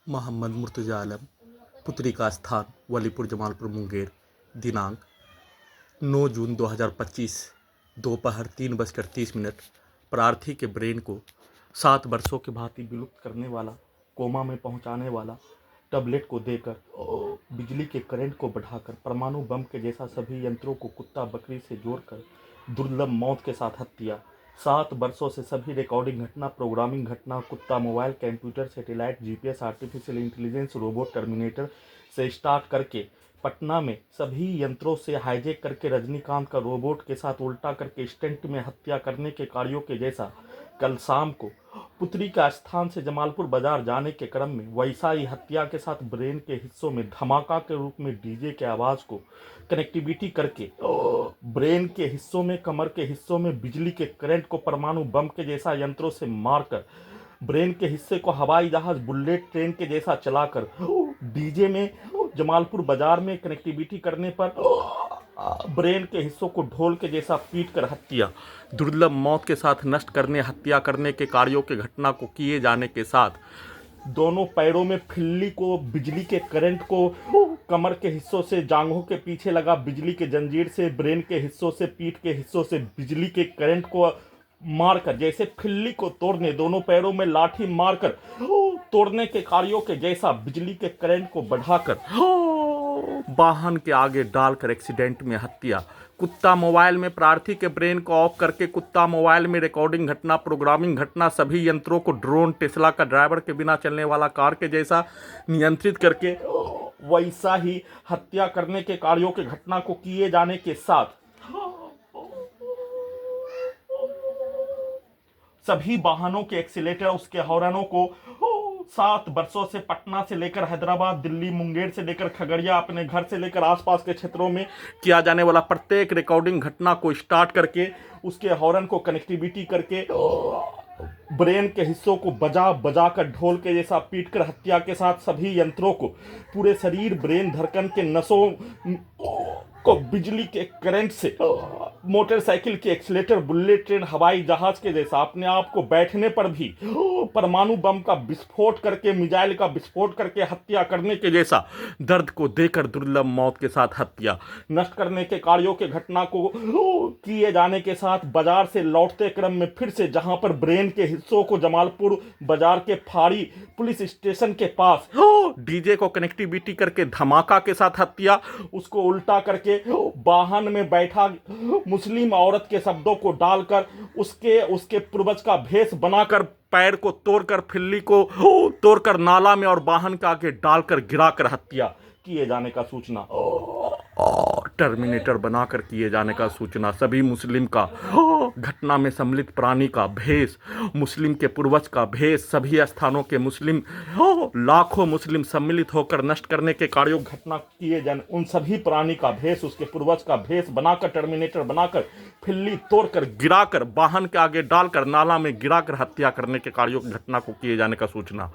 मोहम्मद मुर्तजा आलम, पुत्री का स्थान वलीपुर जमालपुर मुंगेर, दिनांक 9 जून 2025, दोपहर 3:30। प्रार्थी के ब्रेन को 7 वर्षों के भांति विलुप्त करने वाला, कोमा में पहुंचाने वाला टैबलेट को देकर, बिजली के करंट को बढ़ाकर, परमाणु बम के जैसा सभी यंत्रों को कुत्ता बकरी से जोड़कर दुर्लभ मौत के साथ हत्या। 7 वर्षों से सभी रिकॉर्डिंग घटना, प्रोग्रामिंग घटना, कुत्ता mobile, computer, satellite, GPS, artificial intelligence, robot, terminator से स्टार्ट करके पटना में सभी यंत्रों से हाईजैक करके रजनीकांत का रोबोट के साथ उल्टा करके स्टंट में हत्या करने के कार्यों के जैसा कल शाम को पुत्री का स्थान से जमालपुर बाजार जाने के क्रम में वैसा ही हत्या के साथ ब्रेन के हिस्सों में धमाका के रूप में डीजे के आवाज को कनेक्टिविटी करके ब्रेन के हिस्सों में, कमर के हिस्सों में बिजली के करंट को परमाणु बम के जैसा यंत्रों से मारकर, ब्रेन के हिस्से को हवाई जहाज, बुलेट ट्रेन के जैसा चलाकर डीजे में जमालपुर बाजार में कनेक्टिविटी करने पर ब्रेन के हिस्सों को ढोल के जैसा पीट कर हत्या। दुर्लभ मौत के साथ नष्ट करने, हत्या करने के कार्यों के घटना को किए जाने के साथ दोनों पैरों में फिल्ली को, बिजली के करंट को, कमर के हिस्सों से, जांघों के पीछे लगा बिजली के जंजीर से, ब्रेन के हिस्सों से, पीठ के हिस्सों से बिजली के करंट को मारकर, जैसे फिल्ली को तोड़ने, दोनों पैरों में लाठी मारकर तोड़ने के कार्यों के जैसा बिजली के करंट को बढ़ाकर वाहन के आगे डालकर एक्सीडेंट में हत्या। कुत्ता मोबाइल में प्रार्थी के ब्रेन को ऑफ करके कुत्ता मोबाइल में रिकॉर्डिंग घटना, प्रोग्रामिंग घटना, सभी यंत्रों को ड्रोन, टेस्ला का ड्राइवर के बिना चलने वाला कार के जैसा नियंत्रित करके वैसा ही हत्या करने के कार्यों के घटना को किए जाने के साथ सभी वाहनों के एक्सीलेटर, उसके हॉर्नों को 7 वर्षों से पटना से लेकर हैदराबाद, दिल्ली, मुंगेर से लेकर खगड़िया, अपने घर से लेकर आसपास के क्षेत्रों में किया जाने वाला प्रत्येक रिकॉर्डिंग घटना को स्टार्ट करके, उसके हॉर्न को कनेक्टिविटी करके, ब्रेन के हिस्सों को बजा बजा कर ढोल के जैसा पीट कर हत्या के साथ सभी यंत्रों को, पूरे शरीर, ब्रेन, धड़कन के नसों को बिजली के करंट से, मोटरसाइकिल के एक्सीलेटर, बुलेट ट्रेन, हवाई जहाज के जैसा अपने आप को बैठने पर भी परमाणु बम का विस्फोट करके, मिसाइल का विस्फोट करके हत्या करने के जैसा दर्द को देकर दुर्लभ मौत के साथ हत्या। नष्ट करने के कार्यों के घटना को किए जाने के साथ बाजार से लौटते क्रम में फिर से जहां पर ब्रेन के हिस्सों को जमालपुर बाजार के फाड़ी पुलिस स्टेशन के पास डीजे को कनेक्टिविटी करके धमाका के साथ हत्या। उसको उल्टा करके वाहन में बैठा मुस्लिम औरत के शब्दों को डालकर उसके पूर्वज का भेष बनाकर पैर को तोड़कर, फिल्ली को तोड़कर नाला में और वाहन के आगे डालकर गिराकर हत्या किए जाने का सूचना। टर्मिनेटर बनाकर किए जाने का सूचना। सभी मुस्लिम का घटना में सम्मिलित प्राणी का भेष, मुस्लिम के पूर्वज का भेष, सभी स्थानों के मुस्लिम, लाखों मुस्लिम सम्मिलित होकर नष्ट करने के कार्यों घटना किए जाने, उन सभी प्राणी का भेष, उसके पूर्वज का भेष बनाकर, टर्मिनेटर बनाकर, फिल्ली तोड़कर, गिराकर, वाहन के आगे डालकर, नाला में गिराकर हत्या करने के कार्यों की घटना को किए जाने का सूचना।